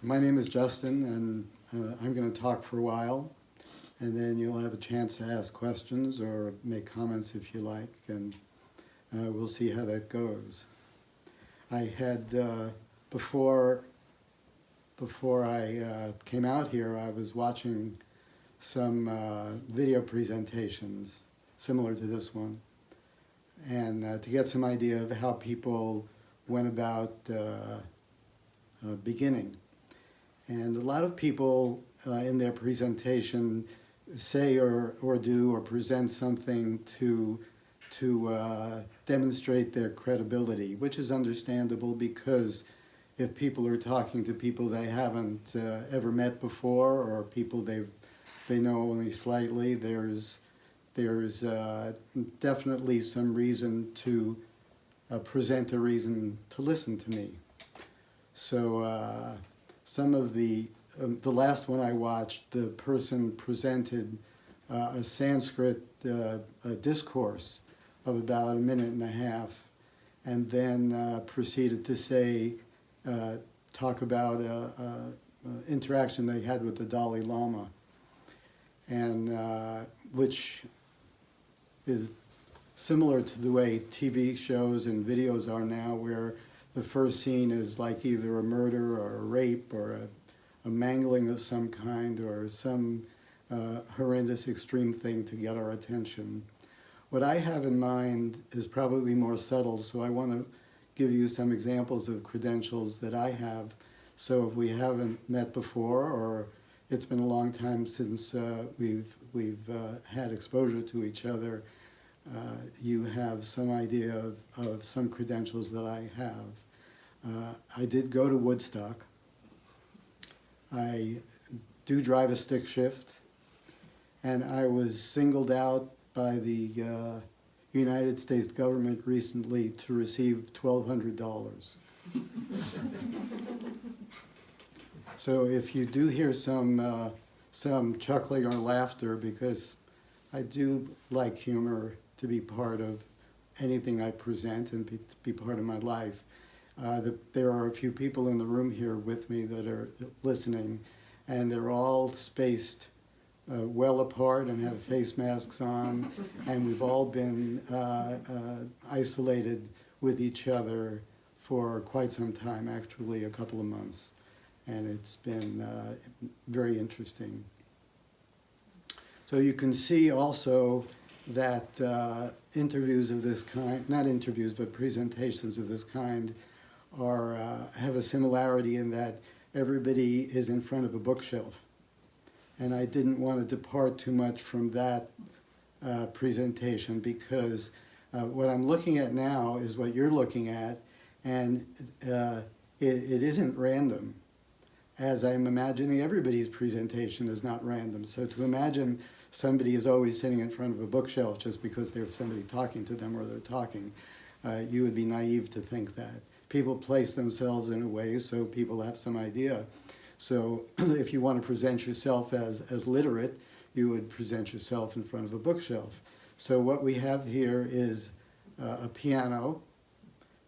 My name is Justin, and I'm going to talk for a while, and then you'll have a chance to ask questions or make comments if you like, and we'll see how that goes. I had, before I came out here, I was watching some video presentations similar to this one, and to get some idea of how people went about beginning. And a lot of people in their presentation say or do or present something to demonstrate their credibility, which is understandable because if people are talking to people they haven't ever met before or people they know only slightly, there's definitely some reason to present a reason to listen to me. So some of the last one I watched, the person presented a Sanskrit discourse of about a minute and a half, and then proceeded to say, talk about interaction they had with the Dalai Lama, and which is similar to the way TV shows and videos are now, where the first scene is like either a murder or a rape or a mangling of some kind or some horrendous extreme thing to get our attention. What I have in mind is probably more subtle, so I want to give you some examples of credentials that I have. So if we haven't met before or it's been a long time since we've had exposure to each other, you have some idea of some credentials that I have. I did go to Woodstock. I do drive a stick shift, and I was singled out by the United States government recently to receive $1,200. So if you do hear some chuckling or laughter, because I do like humor to be part of anything I present and be part of my life. There are a few people in the room here with me that are listening, and they're all spaced well apart and have face masks on, and we've all been isolated with each other for quite some time, actually a couple of months, and it's been very interesting. So you can see also that interviews of this kind, not interviews, but presentations of this kind have a similarity in that everybody is in front of a bookshelf. And I didn't want to depart too much from that presentation because what I'm looking at now is what you're looking at, and it isn't random. As I'm imagining everybody's presentation is not random. So to imagine somebody is always sitting in front of a bookshelf just because there's somebody talking to them or they're talking, you would be naive to think that. People place themselves in a way so people have some idea. So if you want to present yourself as literate, you would present yourself in front of a bookshelf. So what we have here is a piano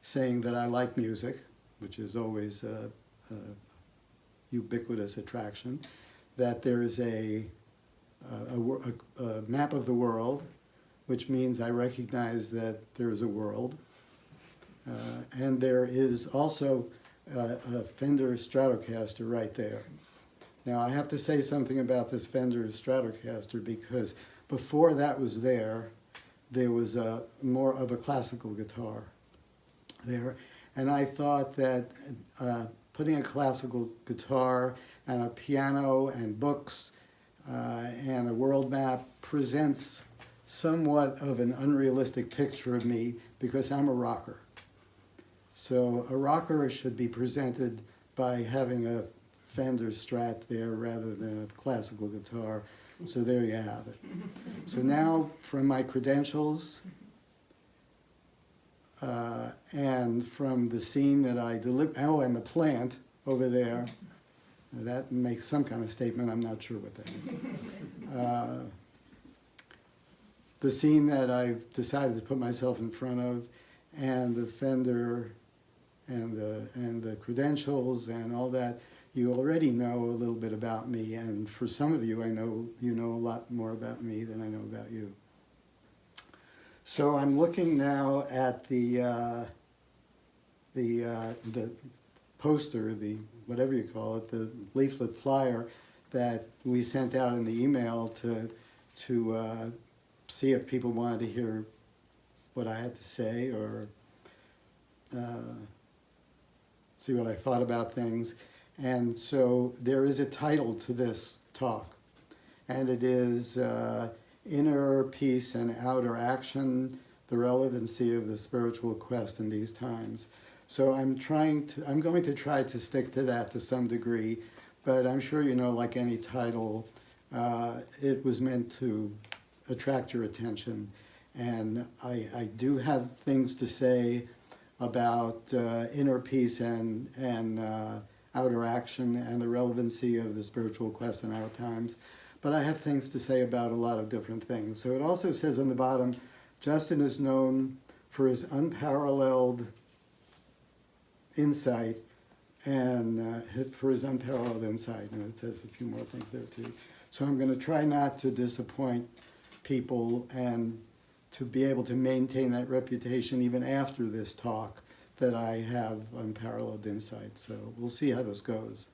saying that I like music, which is always a ubiquitous attraction, that there is a map of the world, which means I recognize that there is a world. And there is also a Fender Stratocaster right there. Now I have to say something about this Fender Stratocaster because before that was there was more of a classical guitar there. And I thought that putting a classical guitar and a piano and books and a world map presents somewhat of an unrealistic picture of me because I'm a rocker. So a rocker should be presented by having a Fender Strat there rather than a classical guitar. So there you have it. So now from my credentials and from the scene that I delivered, oh, and the plant over there, that makes some kind of statement, I'm not sure what that is. The scene that I've decided to put myself in front of, and the Fender and the credentials and all that you already know a little bit about me, and for some of you, I know you know a lot more about me than I know about you. So I'm looking now at the poster, the whatever you call it, the leaflet flyer that we sent out in the email to see if people wanted to hear what I had to say or see what I thought about things. And so there is a title to this talk, and it is Inner Peace and Outer Action, the Relevancy of the Spiritual Quest in These Times. So I'm going to try to stick to that to some degree, but I'm sure you know, like any title, it was meant to attract your attention. And I do have things to say about inner peace and outer action and the relevancy of the spiritual quest in our times. But I have things to say about a lot of different things. So it also says on the bottom, Justin is known for his unparalleled insight and for his unparalleled insight. And it says a few more things there too. So I'm going to try not to disappoint people and to be able to maintain that reputation even after this talk that I have unparalleled insight. So we'll see how this goes.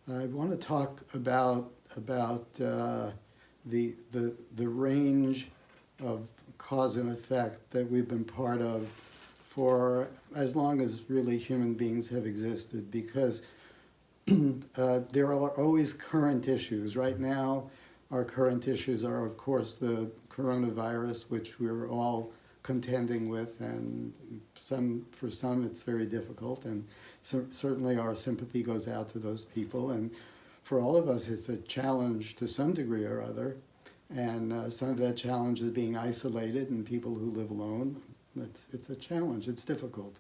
I want to talk about the range of cause and effect that we've been part of for as long as really human beings have existed, because there are always current issues. Right now, our current issues are, of course, the coronavirus, which we're all contending with, and for some it's very difficult, and certainly our sympathy goes out to those people, and for all of us it's a challenge to some degree or other, and some of that challenge is being isolated and people who live alone. It's a challenge, it's difficult.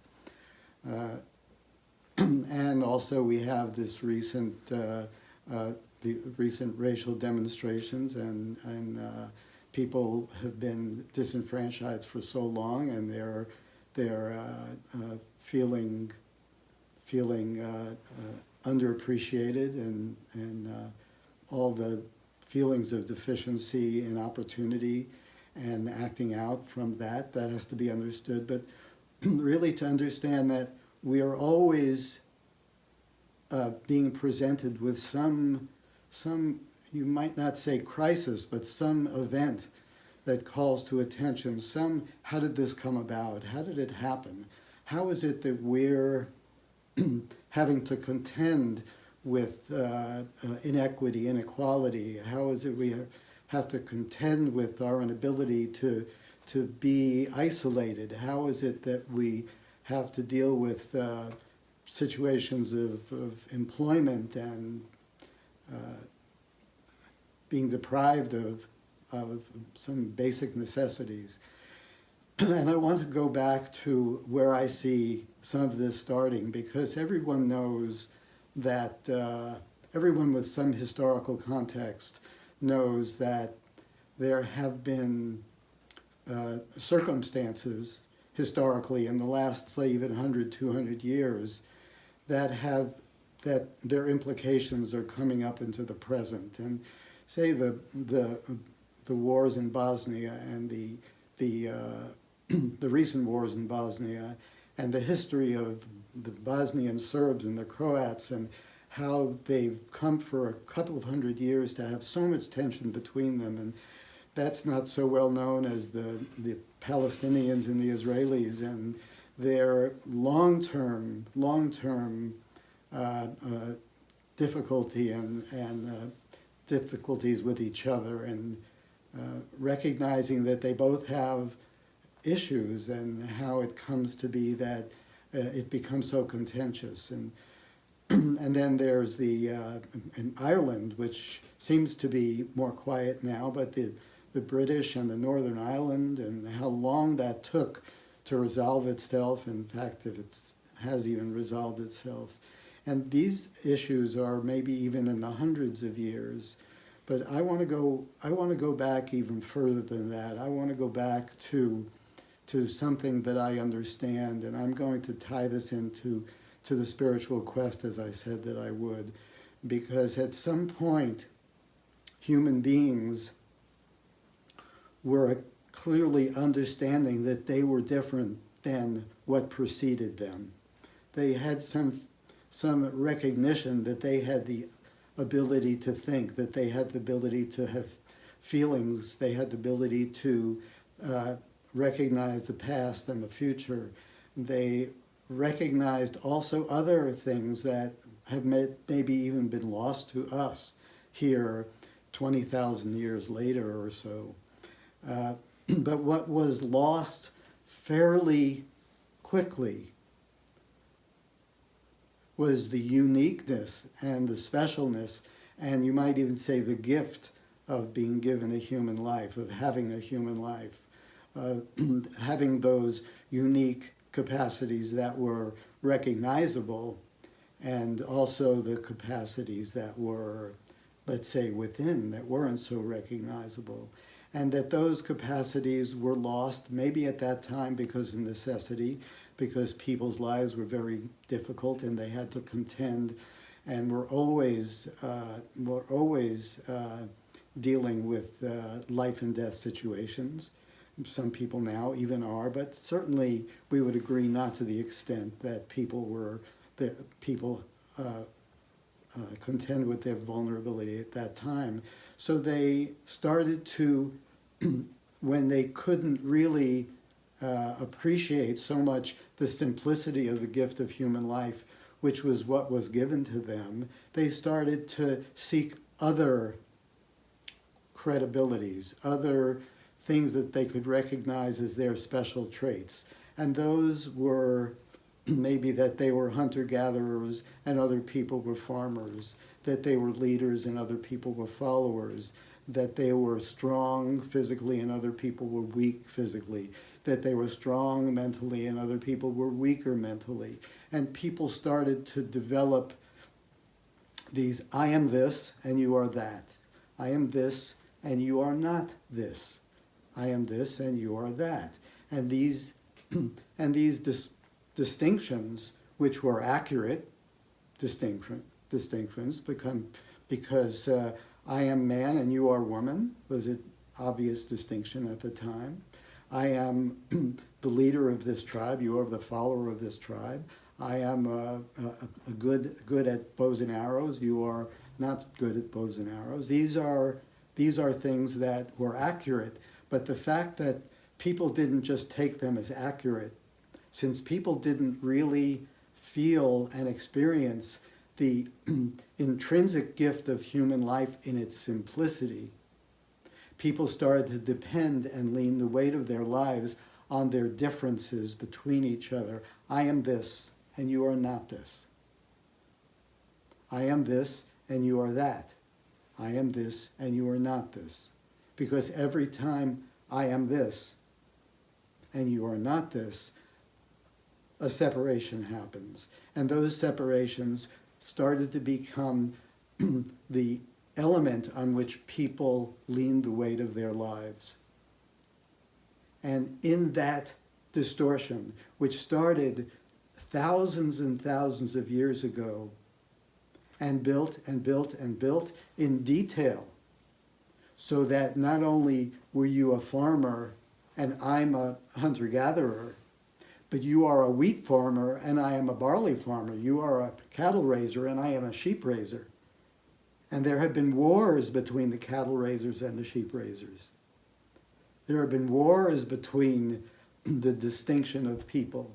And also we have this the recent racial demonstrations, and people have been disenfranchised for so long, and they're feeling underappreciated, and all the feelings of deficiency and opportunity and acting out from that has to be understood. But really to understand that we are always being presented with some, you might not say crisis, but some event that calls to attention. How did this come about? How did it happen? How is it that we're having to contend with inequity, inequality? How is it we have to contend with our inability to be isolated? How is it that we have to deal with situations of employment and being deprived of some basic necessities? And I want to go back to where I see some of this starting, because everyone knows that, everyone with some historical context knows that there have been circumstances historically in the last, say, even 100, 200 years that their implications are coming up into the present. And say the wars in Bosnia and the recent wars in Bosnia and the history of the Bosnian Serbs and the Croats, and how they've come for a couple of hundred years to have so much tension between them. And that's not so well known as the Palestinians and the Israelis and their long-term difficulty and difficulties with each other, and recognizing that they both have issues, and how it comes to be that it becomes so contentious. And then there's in Ireland, which seems to be more quiet now, but the British and the Northern Ireland, and how long that took to resolve itself. In fact, if it has even resolved itself. And these issues are maybe even in the hundreds of years. But I want to go back even further than that. I want to go back to something that I understand, and I'm going to tie this into the spiritual quest, as I said that I would, because at some point, human beings were clearly understanding that they were different than what preceded them. They had some recognition that they had the ability to think, that they had the ability to have feelings, they had the ability to recognize the past and the future. They recognized also other things that have maybe even been lost to us here 20,000 years later or so. But what was lost fairly quickly was the uniqueness and the specialness, and you might even say the gift of being given a human life, of having a human life, having those unique capacities that were recognizable, and also the capacities that were, let's say, within, that weren't so recognizable. And that those capacities were lost, maybe at that time because of necessity, because people's lives were very difficult and they had to contend and were always dealing with life and death situations. Some people now even are, but certainly we would agree not to the extent that people contend with their vulnerability at that time. So they started to, when they couldn't really appreciate so much the simplicity of the gift of human life, which was what was given to them, they started to seek other credibilities, other things that they could recognize as their special traits. And those were maybe that they were hunter-gatherers and other people were farmers, that they were leaders and other people were followers, that they were strong physically and other people were weak physically, that they were strong mentally and other people were weaker mentally. And people started to develop these, I am this and you are that. I am this and you are not this. I am this and you are that. And these distinctions, which were accurate distinctions, because I am man and you are woman, was an obvious distinction at the time. I am the leader of this tribe, you are the follower of this tribe. I am good at bows and arrows, you are not good at bows and arrows. These are things that were accurate, but the fact that people didn't just take them as accurate, since people didn't really feel and experience the intrinsic gift of human life in its simplicity, people started to depend and lean the weight of their lives on their differences between each other. I am this, and you are not this. I am this, and you are that. I am this, and you are not this. Because every time I am this, and you are not this, a separation happens. And those separations started to become the element on which people leaned the weight of their lives. And in that distortion, which started thousands and thousands of years ago, and built and built and built in detail, so that not only were you a farmer and I'm a hunter-gatherer, but you are a wheat farmer and I am a barley farmer. You are a cattle raiser and I am a sheep raiser. And there have been wars between the cattle raisers and the sheep raisers. There have been wars between the distinction of people.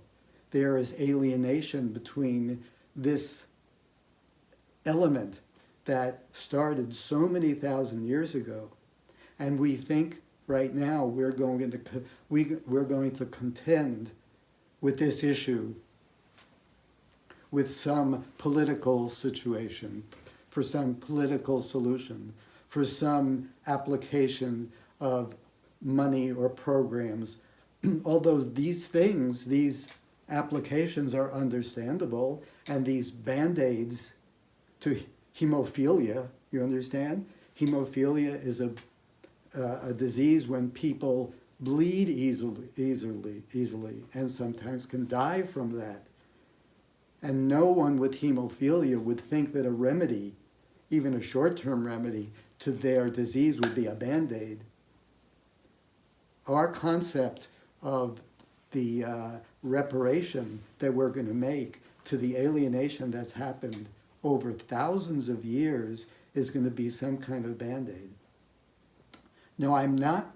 There is alienation between this element that started so many thousand years ago. And we think right now we're going to contend with this issue with some political situation, for some political solution, for some application of money or programs. Although these things, these applications are understandable, and these Band-Aids to hemophilia, you understand? Hemophilia is a disease when people bleed easily, and sometimes can die from that. And no one with hemophilia would think that a remedy, even a short-term remedy, to their disease would be a Band-Aid. Our concept of the reparation that we're going to make to the alienation that's happened over thousands of years is going to be some kind of Band-Aid. Now, I'm not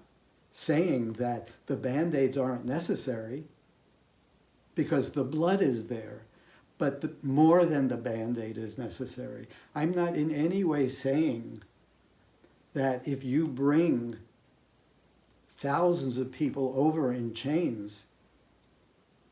saying that the Band-Aids aren't necessary, because the blood is there, but more than the Band-Aid is necessary. I'm not in any way saying that if you bring thousands of people over in chains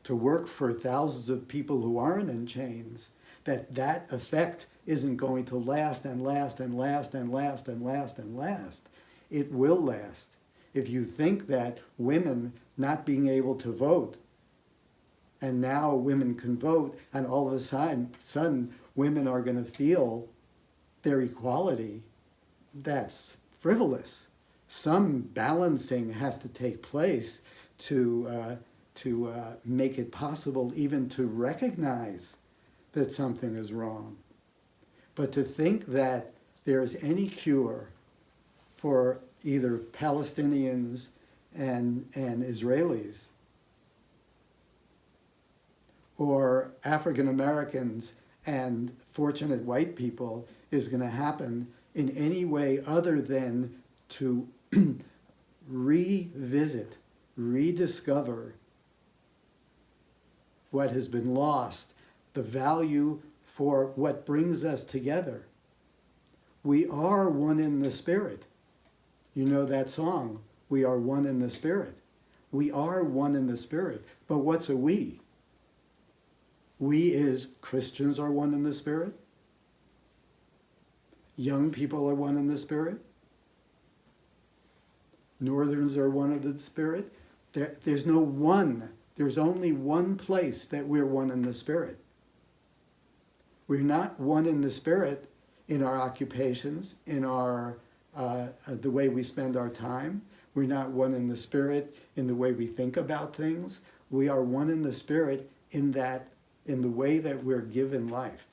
to work for thousands of people who aren't in chains, that effect isn't going to last and last and last and last and last and last. It will last. If you think that women not being able to vote, and now women can vote, and all of a sudden women are going to feel their equality, that's frivolous. Some balancing has to take place to make it possible even to recognize that something is wrong. But to think that there's any cure for either Palestinians and Israelis, or African Americans and fortunate white people, is going to happen in any way other than to revisit, rediscover what has been lost, the value for what brings us together. We are one in the Spirit. You know that song, "We are one in the Spirit." We are one in the Spirit, but what's a we? We as Christians are one in the Spirit. Young people are one in the Spirit. Northerns are one in the Spirit. There's no one. There's only one place that we're one in the Spirit. We're not one in the Spirit in our occupations, in our the way we spend our time. We're not one in the Spirit in the way we think about things. We are one in the Spirit in the way that we're given life.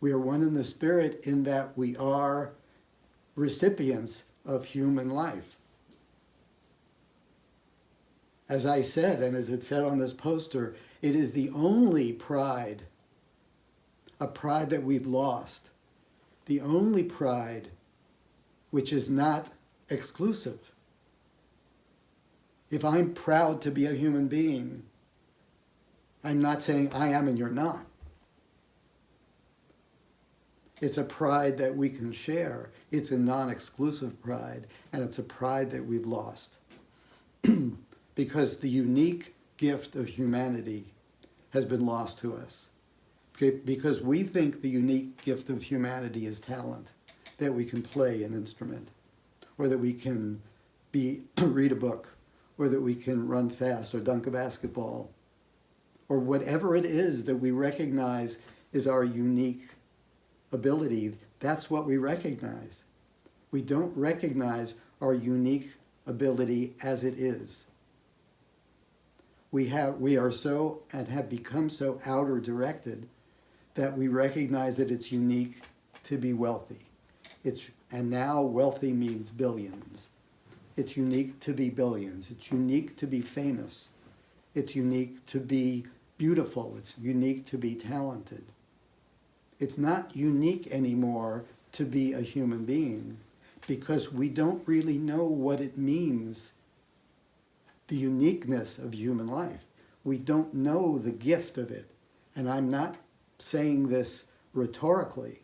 We are one in the Spirit in that we are recipients of human life. As I said, and as it said on this poster, it is the only pride, a pride that we've lost, the only pride which is not exclusive. If I'm proud to be a human being, I'm not saying I am and you're not. It's a pride that we can share. It's a non-exclusive pride, and it's a pride that we've lost. Because the unique gift of humanity has been lost to us. Because we think the unique gift of humanity is talent, that we can play an instrument, or that we can read a book, or that we can run fast or dunk a basketball, or whatever it is that we recognize is our unique ability. That's what we recognize. We don't recognize our unique ability as it is. We are so and have become so outer directed that we recognize that it's unique to be wealthy. And now wealthy means billions. It's unique to be billions. It's unique to be famous. It's unique to be beautiful. It's unique to be talented. It's not unique anymore to be a human being, because we don't really know what it means, the uniqueness of human life. We don't know the gift of it. And I'm not saying this rhetorically.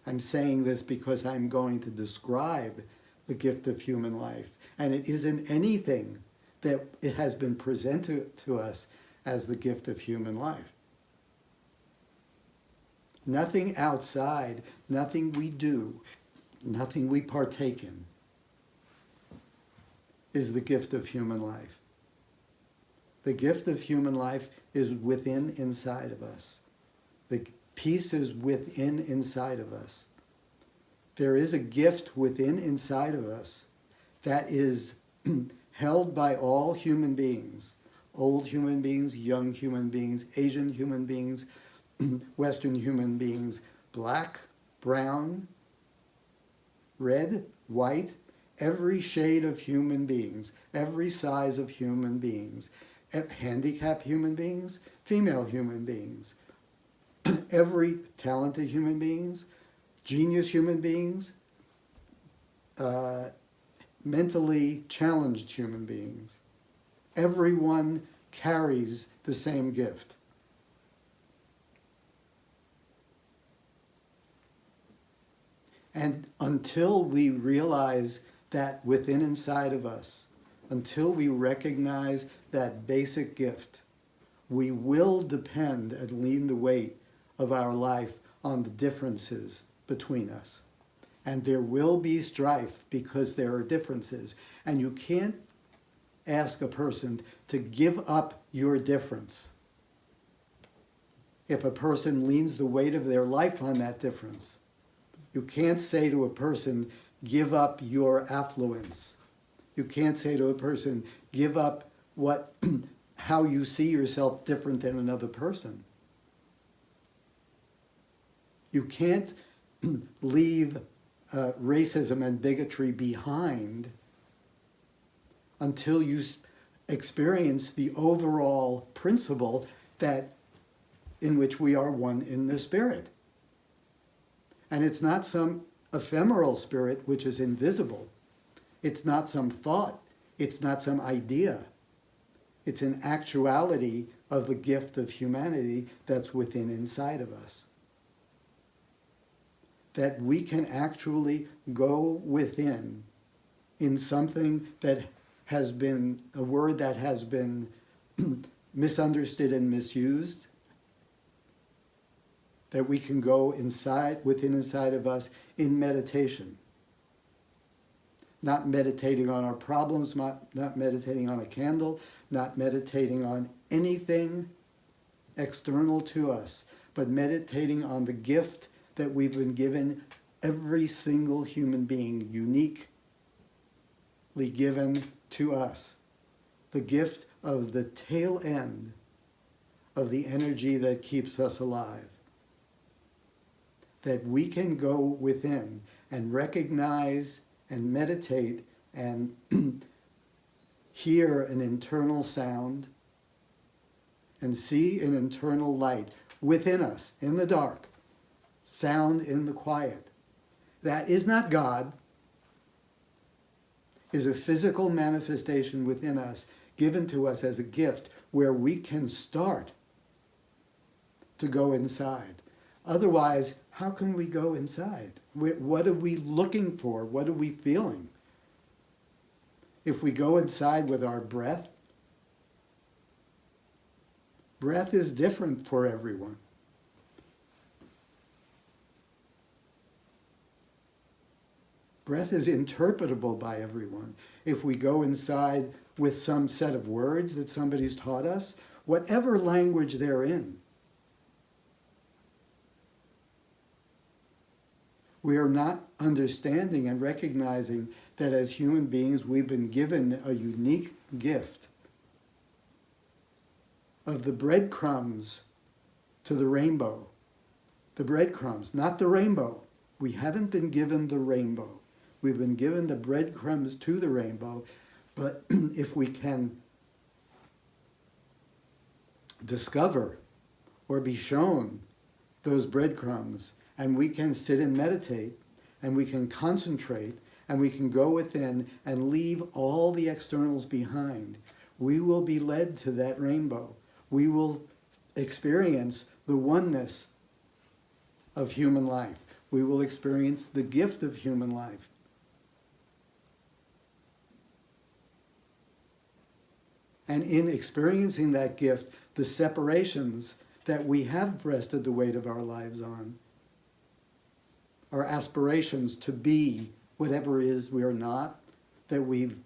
I'm saying this because I'm going to describe the gift of human life. And it isn't anything that it has been presented to us as the gift of human life. Nothing outside, nothing we do, nothing we partake in is the gift of human life. The gift of human life is within inside of us. The peace is within inside of us. There is a gift within inside of us that is held by all human beings, old human beings, young human beings, Asian human beings, Western human beings, black, brown, red, white, every shade of human beings, every size of human beings, handicapped human beings, female human beings, every talented human beings, genius human beings, mentally challenged human beings. Everyone carries the same gift. And until we realize that within inside of us, until we recognize that basic gift, we will depend and lean the weight of our life on the differences between us. And there will be strife because there are differences. And you can't ask a person to give up your difference if a person leans the weight of their life on that difference. You can't say to a person, give up your affluence. You can't say to a person, give up how you see yourself different than another person. You can't leave racism and bigotry behind until you experience the overall principle that in which we are one in the spirit. And it's not some ephemeral spirit which is invisible. It's not some thought. It's not some idea. It's an actuality of the gift of humanity that's within inside of us. That we can actually go within in something that has been, a word that has been misunderstood and misused, that we can go inside, within inside of us in meditation. Not meditating on our problems, not meditating on a candle, not meditating on anything external to us, but meditating on the gift that we've been given, every single human being, uniquely given to us. The gift of the tail end of the energy that keeps us alive. That we can go within and recognize and meditate and hear an internal sound and see an internal light within us, in the dark, sound in the quiet. That is not God, is a physical manifestation within us, given to us as a gift, where we can start to go inside. Otherwise, how can we go inside? What are we looking for? What are we feeling? If we go inside with our breath, breath is different for everyone. Breath is interpretable by everyone. If we go inside with some set of words that somebody's taught us, whatever language they're in, we are not understanding and recognizing that as human beings we've been given a unique gift of the breadcrumbs to the rainbow. The breadcrumbs, not the rainbow. We haven't been given the rainbow. We've been given the breadcrumbs to the rainbow, but if we can discover or be shown those breadcrumbs, and we can sit and meditate, and we can concentrate, and we can go within and leave all the externals behind, we will be led to that rainbow. We will experience the oneness of human life. We will experience the gift of human life. And in experiencing that gift, the separations that we have rested the weight of our lives on, our aspirations to be whatever it is we are not, that we've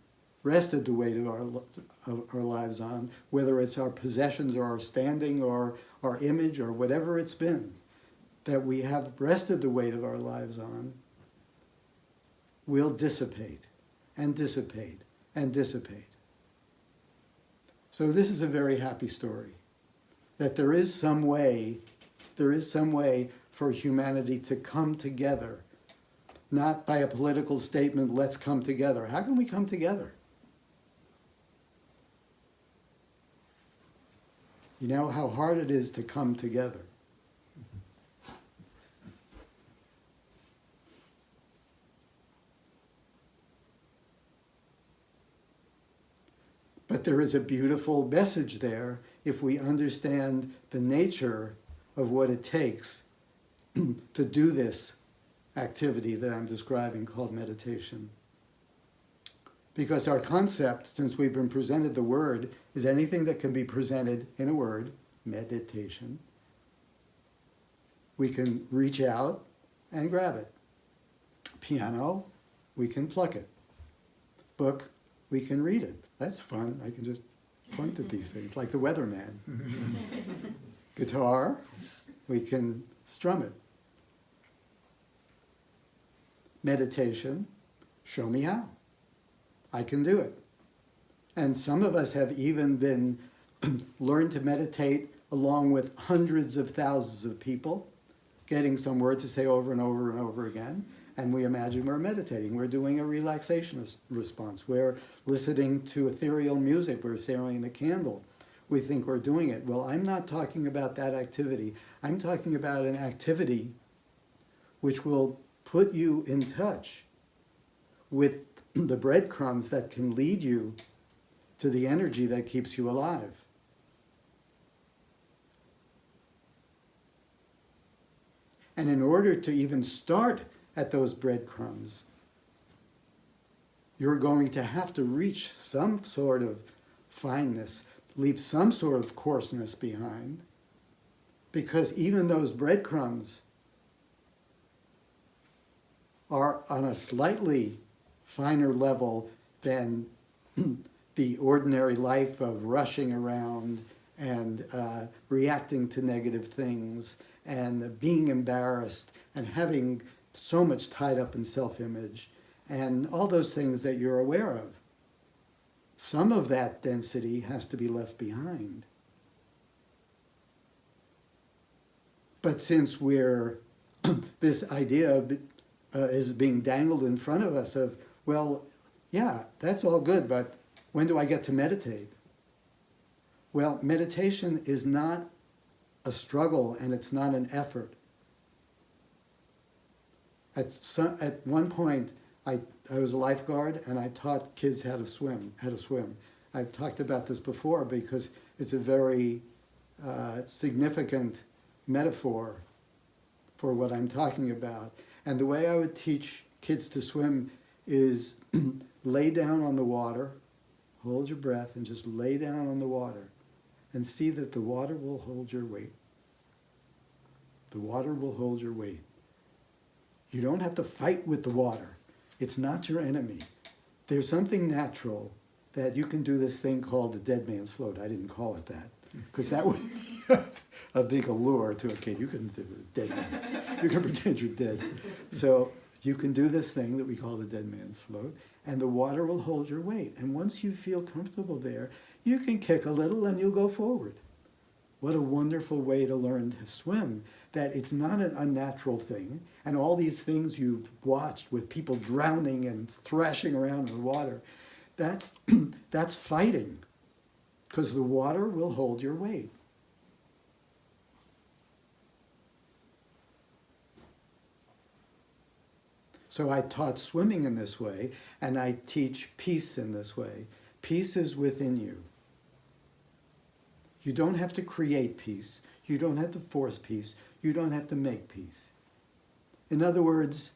rested the weight of our lives on, whether it's our possessions or our standing or our image or whatever it's been, that we have rested the weight of our lives on, will dissipate and dissipate and dissipate. So this is a very happy story, that there is some way for humanity to come together, not by a political statement, let's come together. How can we come together? You know how hard it is to come together. But there is a beautiful message there if we understand the nature of what it takes to do this activity that I'm describing called meditation. Because our concept, since we've been presented the word, is anything that can be presented in a word, meditation. We can reach out and grab it. Piano, we can pluck it. Book, we can read it. That's fun. I can just point at these things, like the weatherman. Guitar, we can strum it. Meditation, show me how. I can do it. And some of us have even been learned to meditate along with hundreds of thousands of people, getting some word to say over and over and over again. And we imagine we're meditating. We're doing a relaxation response. We're listening to ethereal music. We're staring at a candle. We think we're doing it. Well, I'm not talking about that activity. I'm talking about an activity which will put you in touch with the breadcrumbs that can lead you to the energy that keeps you alive. And in order to even start at those breadcrumbs, you're going to have to reach some sort of fineness, leave some sort of coarseness behind, because even those breadcrumbs are on a slightly finer level than the ordinary life of rushing around and reacting to negative things and being embarrassed and having so much tied up in self-image and all those things that you're aware of. Some of that density has to be left behind. But since we're, this idea is being dangled in front of us of, well, yeah, that's all good, but when do I get to meditate? Well, meditation is not a struggle and it's not an effort. At one point, I was a lifeguard and I taught kids how to swim. I've talked about this before because it's a very significant metaphor for what I'm talking about. And the way I would teach kids to swim is lay down on the water, hold your breath, and just lay down on the water and see that the water will hold your weight. The water will hold your weight. You don't have to fight with the water. It's not your enemy. There's something natural that you can do this thing called the dead man's float. I didn't call it that because that would be a big allure to a kid. You can do the dead man's. You can pretend you're dead. So you can do this thing that we call the dead man's float, and the water will hold your weight. And once you feel comfortable there, you can kick a little and you'll go forward. What a wonderful way to learn to swim, that it's not an unnatural thing. And all these things you've watched with people drowning and thrashing around in the water, that's fighting, because the water will hold your weight. So I taught swimming in this way, and I teach peace in this way. Peace is within you. You don't have to create peace. You don't have to force peace. You don't have to make peace. In other words,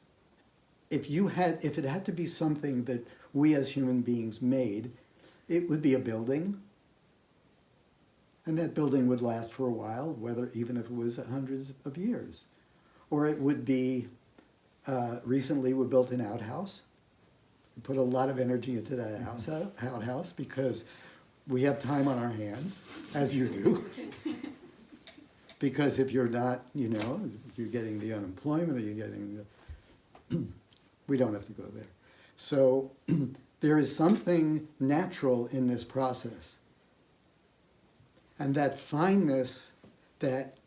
if it had to be something that we as human beings made, it would be a building. And that building would last for a while, even if it was hundreds of years. Or it would be, recently we built an outhouse. We put a lot of energy into that outhouse because we have time on our hands, as you do. Because if you're not, you're getting the unemployment or you're getting the, we don't have to go there. So there is something natural in this process. And that fineness that,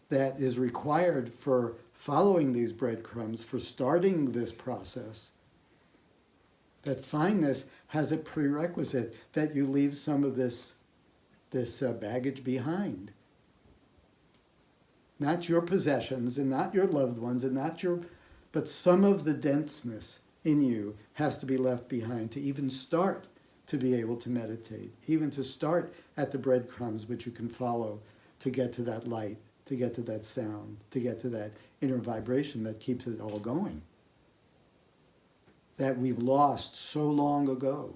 that is required for following these breadcrumbs, for starting this process, that fineness has a prerequisite that you leave some of this baggage behind. Not your possessions and not your loved ones and not your, but some of the denseness in you has to be left behind to even start to be able to meditate, even to start at the breadcrumbs which you can follow to get to that light, to get to that sound, to get to that inner vibration that keeps it all going. That we've lost so long ago,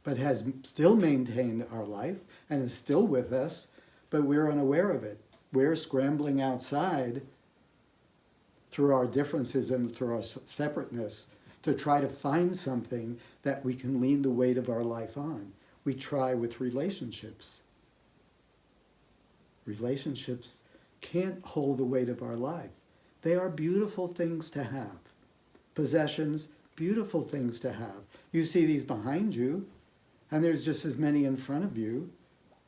but has still maintained our life and is still with us, but we're unaware of it. We're scrambling outside through our differences and through our separateness to try to find something that we can lean the weight of our life on. We try with relationships. Relationships can't hold the weight of our life. They are beautiful things to have. Possessions, beautiful things to have. You see these behind you, and there's just as many in front of you.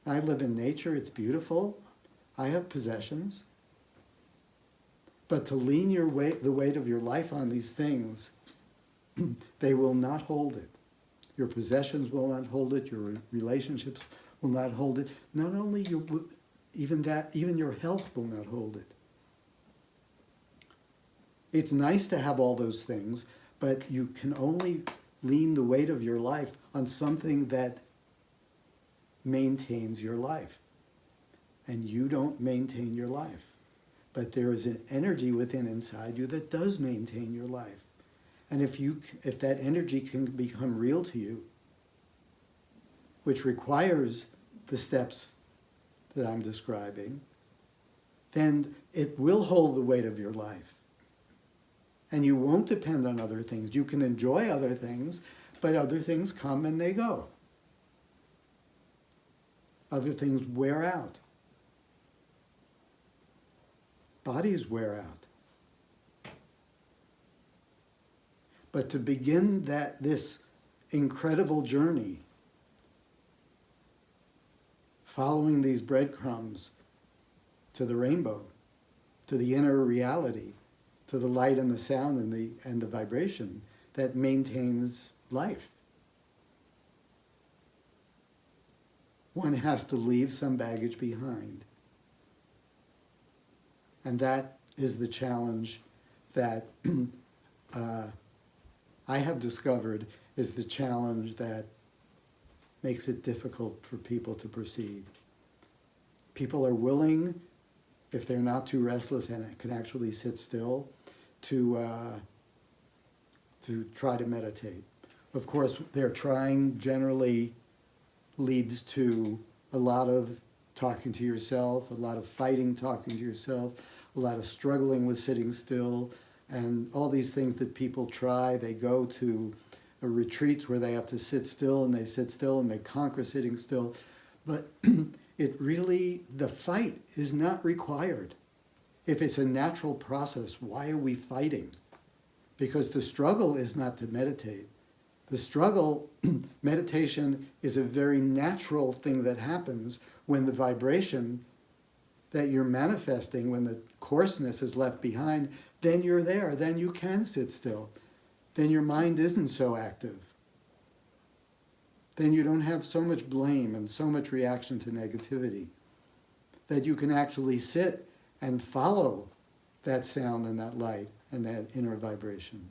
I live in nature, it's beautiful. I have possessions. But to lean the weight of your life on these things, they will not hold it. Your possessions will not hold it. Your relationships will not hold it. Not only even your health will not hold it. It's nice to have all those things, but you can only lean the weight of your life on something that maintains your life. And you don't maintain your life. But there is an energy within inside you that does maintain your life. And if that energy can become real to you, which requires the steps that I'm describing, then it will hold the weight of your life. And you won't depend on other things. You can enjoy other things, but other things come and they go. Other things wear out. Bodies wear out. But to begin this incredible journey, following these breadcrumbs to the rainbow, to the inner reality, to the light and the sound and the vibration that maintains life. One has to leave some baggage behind. And that is the challenge that I have discovered is the challenge that makes it difficult for people to proceed. People are willing, if they're not too restless and can actually sit still, to try to meditate. Of course, their trying generally leads to a lot of talking to yourself, a lot of fighting talking to yourself, a lot of struggling with sitting still, and all these things that people try. They go to retreats where they have to sit still, and they sit still, and they conquer sitting still. But the fight is not required. If it's a natural process, why are we fighting? Because the struggle is not to meditate. The struggle, meditation is a very natural thing that happens when the vibration that you're manifesting, when the coarseness is left behind, then you're there, then you can sit still. Then your mind isn't so active. Then you don't have so much blame and so much reaction to negativity that you can actually sit and follow that sound and that light and that inner vibration.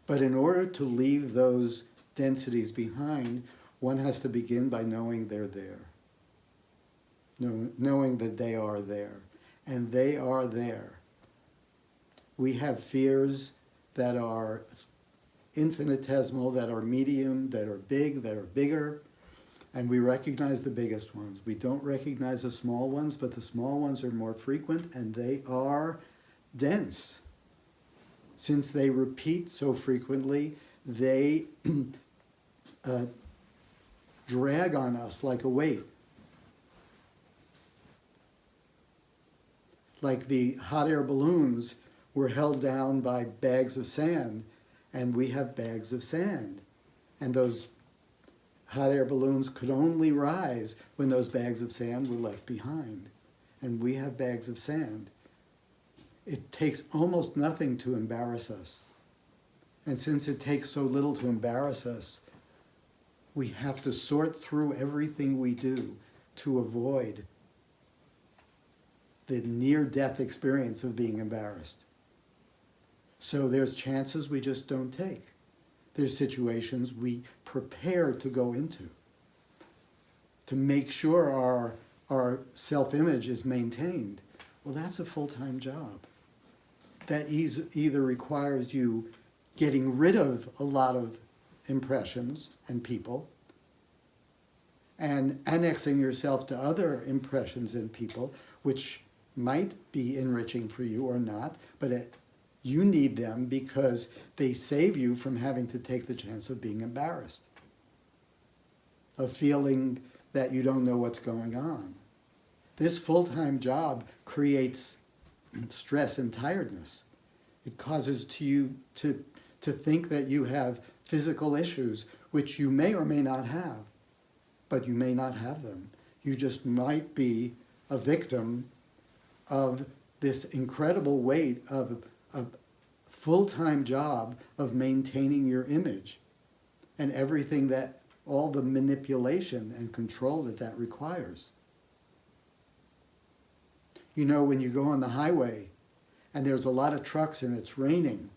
But in order to leave those densities behind, one has to begin by knowing they're there. Knowing that they are there. And they are there. We have fears that are infinitesimal, that are medium, that are big, that are bigger. And we recognize the biggest ones. We don't recognize the small ones, but the small ones are more frequent, and they are dense. Since they repeat so frequently, they drag on us like a weight. Like the hot air balloons were held down by bags of sand, and we have bags of sand. And those hot air balloons could only rise when those bags of sand were left behind. And we have bags of sand. It takes almost nothing to embarrass us. And since it takes so little to embarrass us, we have to sort through everything we do to avoid the near-death experience of being embarrassed. So there's chances we just don't take. There's situations we prepare to go into to make sure our self-image is maintained. Well, that's a full-time job. That either requires you getting rid of a lot of impressions and people and annexing yourself to other impressions and people, which might be enriching for you or not, but you need them because they save you from having to take the chance of being embarrassed, of feeling that you don't know what's going on. This full-time job creates stress and tiredness. It causes you to think that you have physical issues, which you may or may not have, but you may not have them. You just might be a victim of this incredible weight of a full-time job of maintaining your image and everything that, all the manipulation and control that requires. You know, when you go on the highway and there's a lot of trucks and it's raining,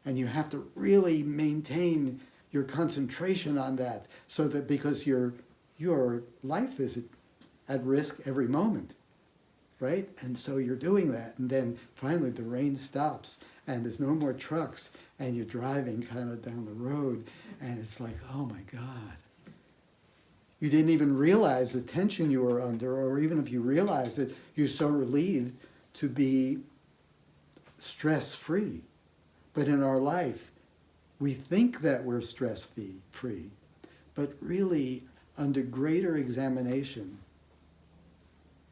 and you have to really maintain your concentration on that so that because your life is at risk every moment, right? And so you're doing that, and then finally the rain stops and there's no more trucks and you're driving kind of down the road and it's like, oh my God. You didn't even realize the tension you were under, or even if you realized it, you're so relieved to be stress-free. But in our life, we think that we're stress-free, but really, under greater examination,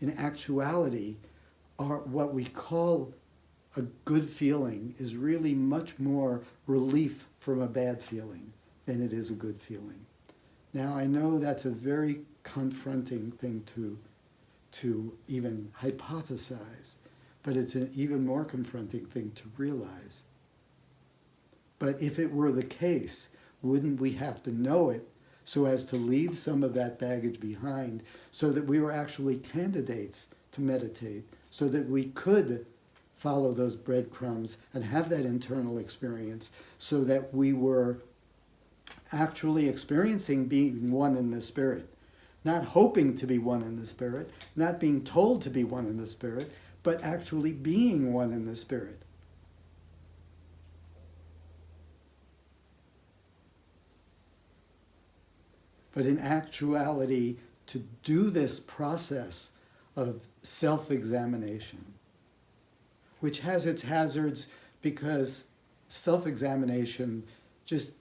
in actuality, what we call a good feeling is really much more relief from a bad feeling than it is a good feeling. Now, I know that's a very confronting thing to even hypothesize, but it's an even more confronting thing to realize. But if it were the case, wouldn't we have to know it so as to leave some of that baggage behind so that we were actually candidates to meditate, so that we could follow those breadcrumbs and have that internal experience, so that we were actually experiencing being one in the Spirit, not hoping to be one in the Spirit, not being told to be one in the Spirit, but actually being one in the Spirit. But in actuality, to do this process of self-examination, which has its hazards because self-examination just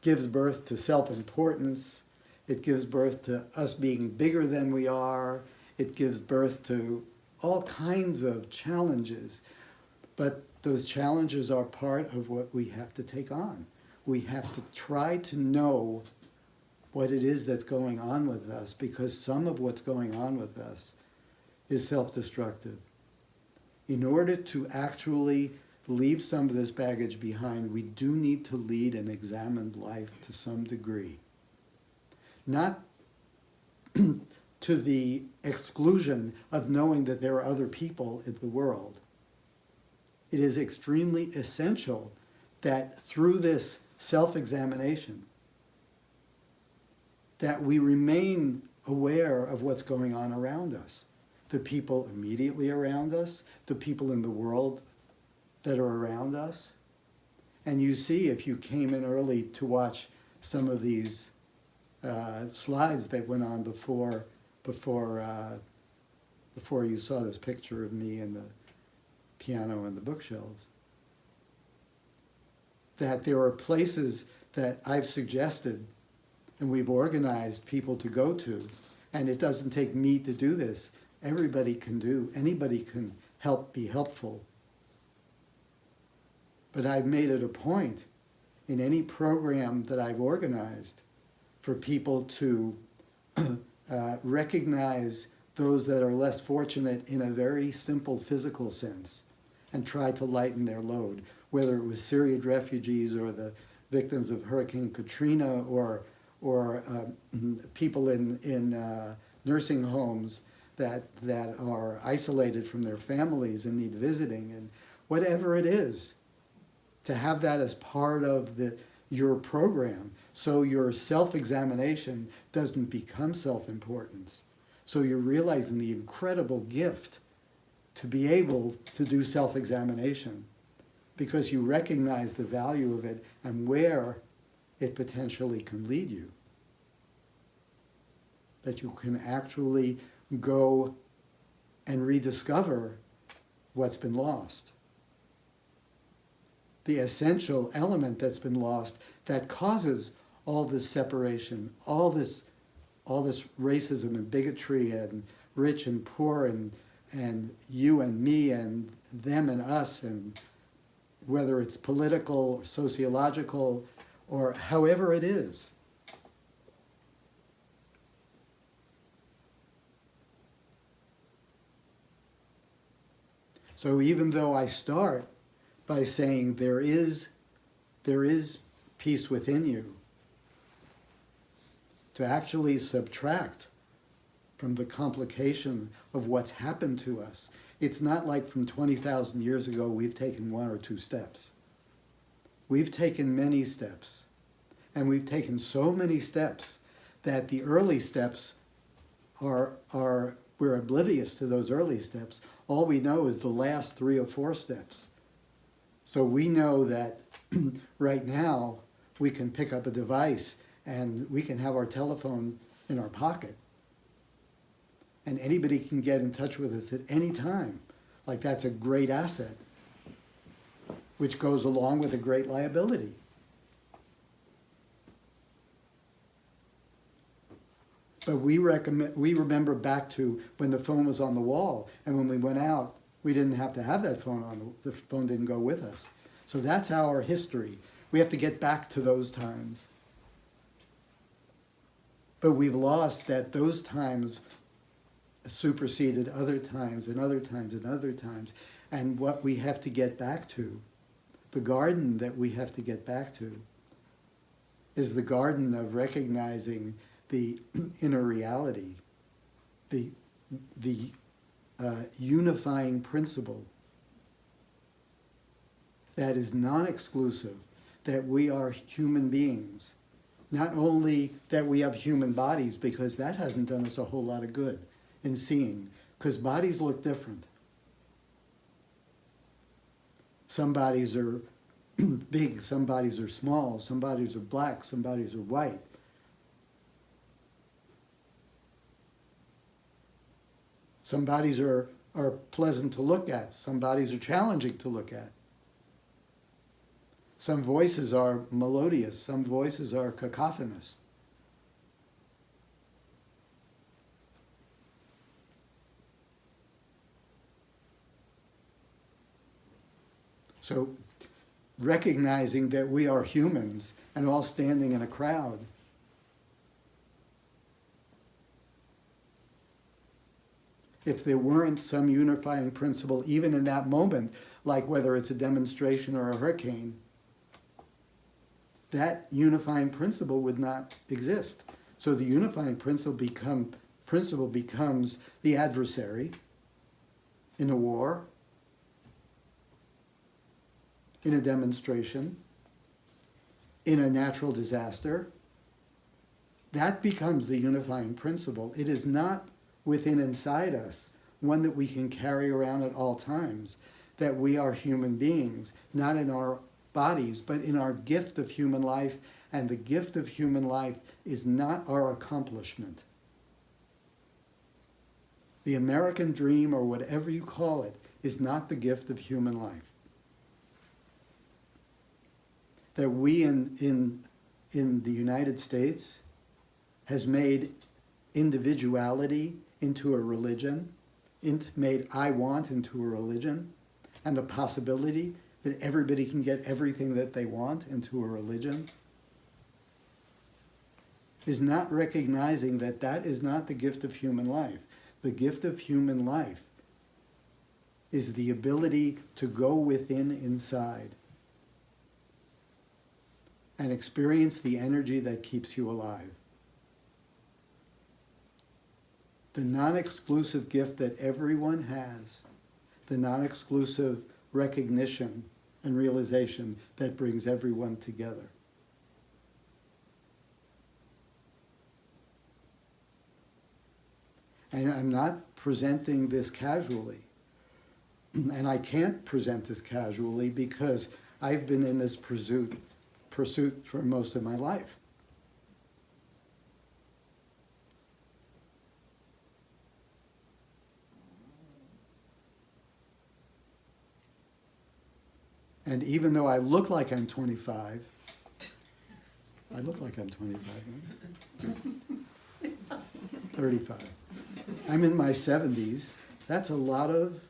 gives birth to self-importance. It gives birth to us being bigger than we are. It gives birth to all kinds of challenges. But those challenges are part of what we have to take on. We have to try to know what it is that's going on with us, because some of what's going on with us is self-destructive. In order to actually leave some of this baggage behind, we do need to lead an examined life to some degree. Not to the exclusion of knowing that there are other people in the world. It is extremely essential that through this self-examination, that we remain aware of what's going on around us. The people immediately around us, the people in the world that are around us. And you see, if you came in early to watch some of these slides that went on before you saw this picture of me piano and the bookshelves. That there are places that I've suggested and we've organized people to go to, and it doesn't take me to do this. Everybody can do, anybody can be helpful. But I've made it a point in any program that I've organized for people to recognize those that are less fortunate in a very simple physical sense and try to lighten their load, whether it was Syrian refugees or the victims of Hurricane Katrina or people in nursing homes that are isolated from their families and need visiting, and whatever it is, to have that as part of your program, so your self-examination doesn't become self-importance. So you're realizing the incredible gift to be able to do self-examination, because you recognize the value of it and where it potentially can lead you. That you can actually go and rediscover what's been lost. The essential element that's been lost that causes all this separation, all this racism and bigotry and rich and poor and you and me and them and us, and whether it's political or sociological or however it is. So even though I start by saying there is peace within you, to actually subtract from the complication of what's happened to us. It's not like from 20,000 years ago we've taken 1 or 2 steps. We've taken many steps, and we've taken so many steps that the early steps we're oblivious to those early steps. All we know is the last 3 or 4 steps. So we know that right now we can pick up a device and we can have our telephone in our pocket. And anybody can get in touch with us at any time. Like, that's a great asset, which goes along with a great liability. But we remember back to when the phone was on the wall, and when we went out, we didn't have to have that phone on. The phone didn't go with us. So that's our history. We have to get back to those times. But we've lost that those times superseded other times and other times and other times. And what we have to get back to, the garden that we have to get back to, is the garden of recognizing the inner reality, the unifying principle that is non-exclusive, that we are human beings. Not only that we have human bodies, because that hasn't done us a whole lot of good in seeing, because bodies look different. Some bodies are big, some bodies are small, some bodies are black, some bodies are white. Some bodies are pleasant to look at, some bodies are challenging to look at. Some voices are melodious, some voices are cacophonous. So recognizing that we are humans and all standing in a crowd, if there weren't some unifying principle, even in that moment, like whether it's a demonstration or a hurricane, that unifying principle would not exist. So the unifying principle becomes the adversary in a war, in a demonstration, in a natural disaster. That becomes the unifying principle. It is not within inside us, one that we can carry around at all times, that we are human beings, not in our bodies, but in our gift of human life. And the gift of human life is not our accomplishment. The American dream, or whatever you call it, is not the gift of human life. That we in the United States has made individuality into a religion, made I want into a religion, and the possibility that everybody can get everything that they want into a religion, is not recognizing that that is not the gift of human life. The gift of human life is the ability to go within inside and experience the energy that keeps you alive. The non-exclusive gift that everyone has, the non-exclusive recognition and realization that brings everyone together. And I'm not presenting this casually. And I can't present this casually because I've been in this pursuit for most of my life. And even though I look like I'm 25, I look like I'm 25, right? 35. I'm in my 70s. That's a lot of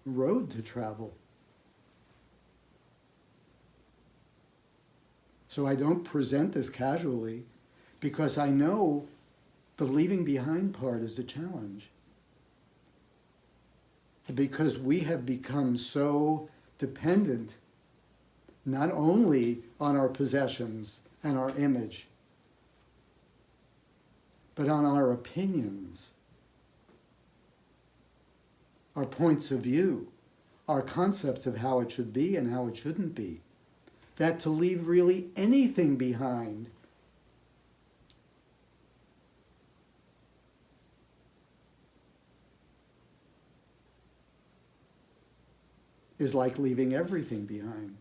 road to travel. So I don't present this casually because I know the leaving behind part is the challenge. Because we have become so dependent not only on our possessions and our image, but on our opinions, our points of view, our concepts of how it should be and how it shouldn't be. That to leave really anything behind is like leaving everything behind.